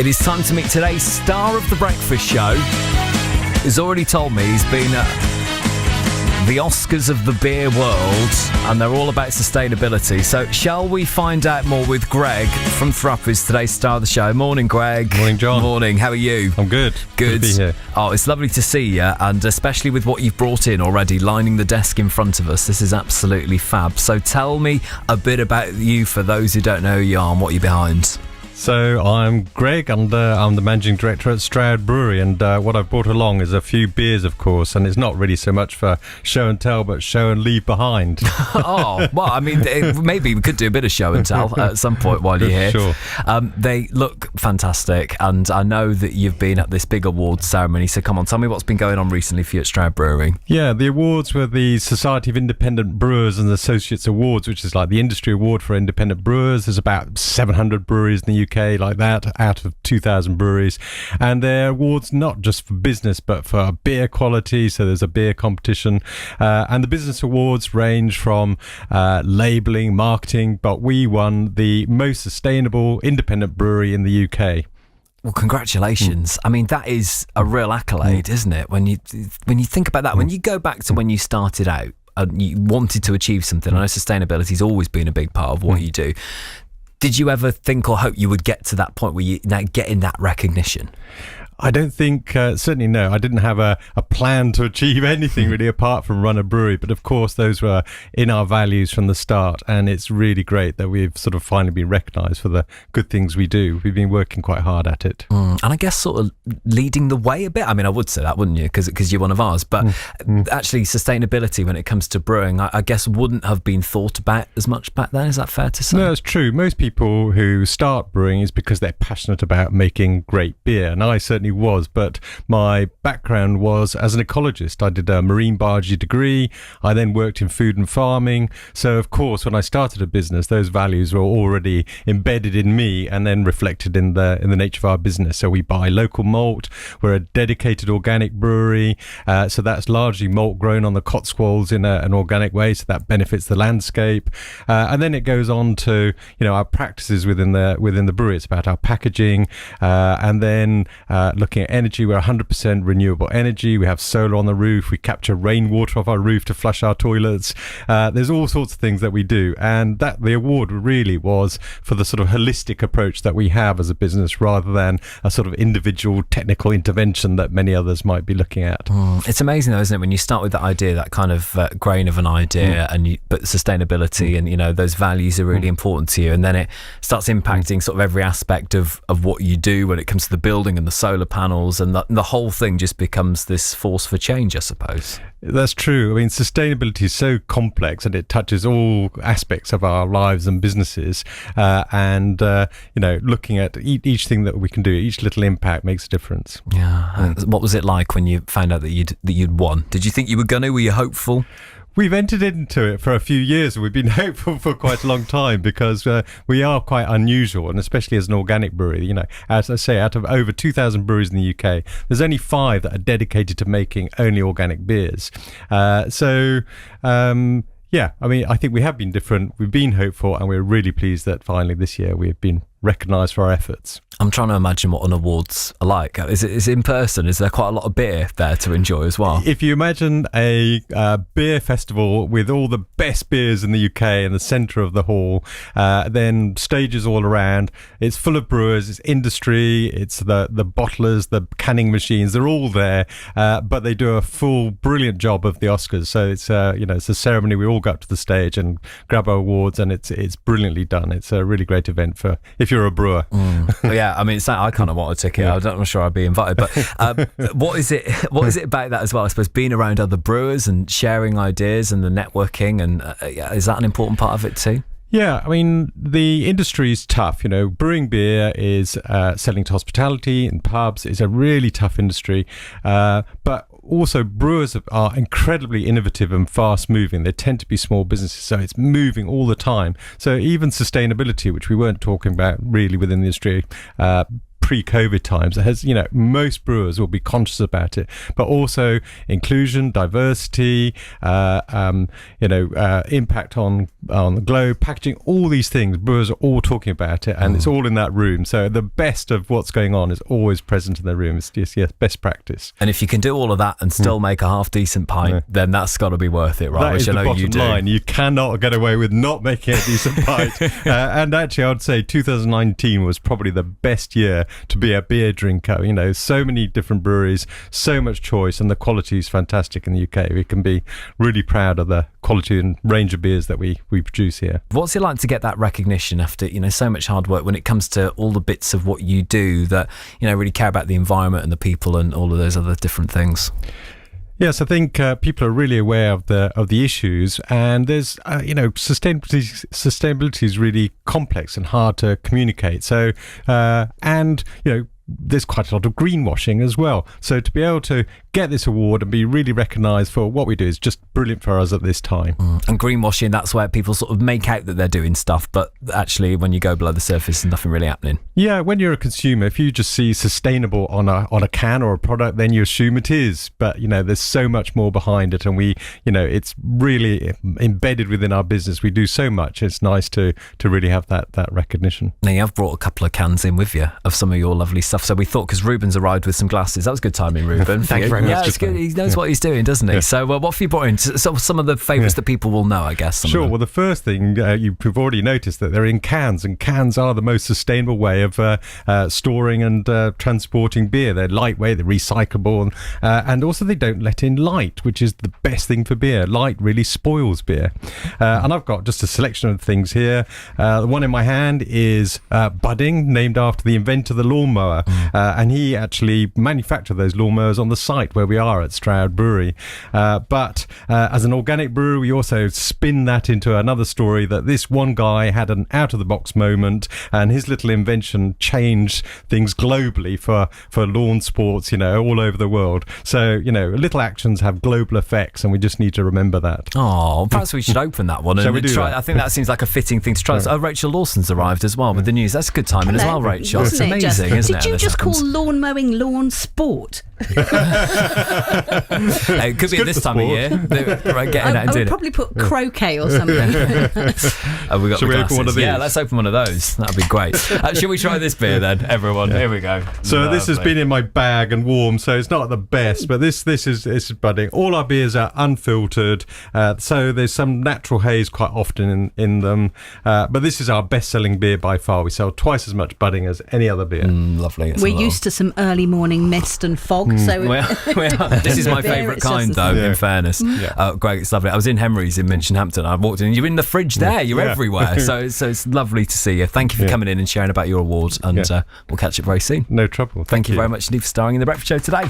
It is time to meet today's star of the breakfast show. He's already told me he's been at the Oscars of the beer world, and they're all about sustainability. So shall we find out more with Greg from Thruppers, today's star of the show? Morning, Greg. Morning, John. Morning, how are you? I'm good. Good to be here. Oh, it's lovely to see you, and especially with what you've brought in already, lining the desk in front of us. This is absolutely fab. So tell me a bit about you for those who don't know who you are and what you're behind. So I'm Greg, and I'm the managing director at Stroud Brewery, and what I've brought along is a few beers, of course, and it's not really so much for show and tell, but show and leave behind. Oh, well, I mean, maybe we could do a bit of show and tell at some point while you're here. Sure. They look fantastic, and I know that you've been at this big awards ceremony, so come on, tell me what's been going on recently for you at Stroud Brewery. Yeah, the awards were the Society of Independent Brewers and Associates Awards, which is like the industry award for independent brewers. There's about 700 breweries in the UK like that, out of 2,000 breweries, and they're awards not just for business but for beer quality. So there's a beer competition, and the business awards range from labelling, marketing, but we won the most sustainable independent brewery in the UK. Well, congratulations. I mean, that is a real accolade, isn't it? When you think about that, when you go back to when you started out and you wanted to achieve something, I know sustainability's always been a big part of what you do. Did you ever think or hope you would get to that point where you now getting that recognition? I don't think, certainly no, I didn't have a plan to achieve anything really apart from run a brewery, but of course those were in our values from the start, and it's really great that we've sort of finally been recognised for the good things we do. We've been working quite hard at it. And I guess sort of leading the way a bit. I mean, I would say that, wouldn't you, because you're one of ours, but actually sustainability when it comes to brewing, I guess wouldn't have been thought about as much back then. Is that fair to say? No, it's true. Most people who start brewing is because they're passionate about making great beer, and I certainly was, but my background was as an ecologist. I did a marine biology degree. I then worked in food and farming. So of course, when I started a business, those values were already embedded in me and then reflected in the nature of our business. So we buy local malt. We're a dedicated organic brewery. So that's largely malt grown on the Cotswolds in an organic way. So that benefits the landscape. And then it goes on to, our practices within the brewery. It's about our packaging, and then looking at energy. We're 100% renewable energy. We have solar on the roof. We capture rainwater off our roof to flush our toilets. There's all sorts of things that we do, and that the award really was for the sort of holistic approach that we have as a business, rather than a sort of individual technical intervention that many others might be looking at. It's amazing though, isn't it, when you start with that idea, that kind of grain of an idea, but sustainability and those values are really important to you, and then it starts impacting sort of every aspect of what you do when it comes to the building and the solar panels, and the whole thing just becomes this force for change, I suppose. That's true. I mean, sustainability is so complex, and it touches all aspects of our lives and businesses. Looking at each thing that we can do, each little impact makes a difference. Yeah. What was it like when you found out that you'd won? Did you think you were going to? Were you hopeful? We've entered into it for a few years. We've been hopeful for quite a long time because we are quite unusual, and especially as an organic brewery. As I say, out of over 2,000 breweries in the UK, there's only 5 that are dedicated to making only organic beers. Yeah, I mean, I think we have been different. We've been hopeful, and we're really pleased that finally this year we've been recognised for our efforts. I'm trying to imagine what an awards are like. Is it in person? Is there quite a lot of beer there to enjoy as well? If you imagine a beer festival with all the best beers in the UK in the centre of the hall, then stages all around, it's full of brewers, it's industry, it's the bottlers, the canning machines, they're all there, but they do a full brilliant job of the Oscars. So it's it's a ceremony. We all go up to the stage and grab our awards, and it's brilliantly done. It's a really great event for if you're a brewer. Yeah, I mean, I kind of want a ticket. Yeah. I'm not sure I'd be invited, but what is it about that as well? I suppose being around other brewers and sharing ideas and the networking, and is that an important part of it too? Yeah, I mean, the industry is tough. Brewing beer is selling to hospitality and pubs. It's a really tough industry, but also brewers are incredibly innovative and fast moving. They tend to be small businesses, so it's moving all the time. So even sustainability, which we weren't talking about really within the industry pre-COVID times, it has, most brewers will be conscious about it, but also inclusion, diversity, impact on the globe, packaging, all these things. Brewers are all talking about it, and it's all in that room. So the best of what's going on is always present in the room. It's just best practice. And if you can do all of that and still make a half decent pint, then that's got to be worth it, right? That Which is I the know bottom you do. line. You cannot get away with not making a decent pint. And actually, I would say 2019 was probably the best year to be a beer drinker. So many different breweries, so much choice, and the quality is fantastic in the UK. We can be really proud of the quality and range of beers that we produce here. What's it like to get that recognition after so much hard work when it comes to all the bits of what you do that really care about the environment and the people and all of those other different things? Yes, I think people are really aware of the issues, and there's sustainability is really complex and hard to communicate. So there's quite a lot of greenwashing as well. So to be able to get this award and be really recognised for what we do is just brilliant for us at this time. And greenwashing, that's where people sort of make out that they're doing stuff, but actually when you go below the surface, there's nothing really happening. Yeah, when you're a consumer, if you just see sustainable on a can or a product, then you assume it is. But there's so much more behind it, and we, it's really embedded within our business. We do so much. It's nice to really have that recognition. Now, you have brought a couple of cans in with you of some of your lovely stuff. So we thought, because Ruben's arrived with some glasses, that was good timing, Ruben. Thank you very much. Yeah, it's good. He knows what he's doing, doesn't he? Yeah. So what have you brought in? So some of the favourites that people will know, I guess. Sure. Well, the first thing, you've already noticed that they're in cans, and cans are the most sustainable way of storing and transporting beer. They're lightweight, they're recyclable, and also they don't let in light, which is the best thing for beer. Light really spoils beer. And I've got just a selection of things here. The one in my hand is Budding, named after the inventor of the lawnmower. And he actually manufactured those lawnmowers on the site where we are at Stroud Brewery. But as an organic brewer, we also spin that into another story that this one guy had an out-of-the-box moment, and his little invention changed things globally for lawn sports, all over the world. So, little actions have global effects, and we just need to remember that. Oh, perhaps we should open that one. Shall we do that? I think that seems like a fitting thing to try. Oh, Rachel Lawson's arrived as well with the news. That's a good timing as well, Rachel. It's amazing, isn't it? Did you just call lawn mowing lawn sport? It could be at this time of year. I would probably put croquet or something. Shall we open one of these? Yeah, let's open one of those. That'd be great. Shall we try this beer then, everyone? Here we go. So this has been in my bag and warm, so it's not the best, but this is Budding. All our beers are unfiltered, so there's some natural haze quite often in them. But this is our best-selling beer by far. We sell twice as much Budding as any other beer. Lovely. We're used to some early morning mist and fog. So this is my favourite kind, though. In fairness, great, it's lovely. I was in Henry's in Minchinhampton. I walked in. You're in the fridge there. You're everywhere. So it's lovely to see you. Thank you for coming in and sharing about your awards. And we'll catch up very soon. No trouble. Thank you very much indeed for starring in the Breakfast Show today.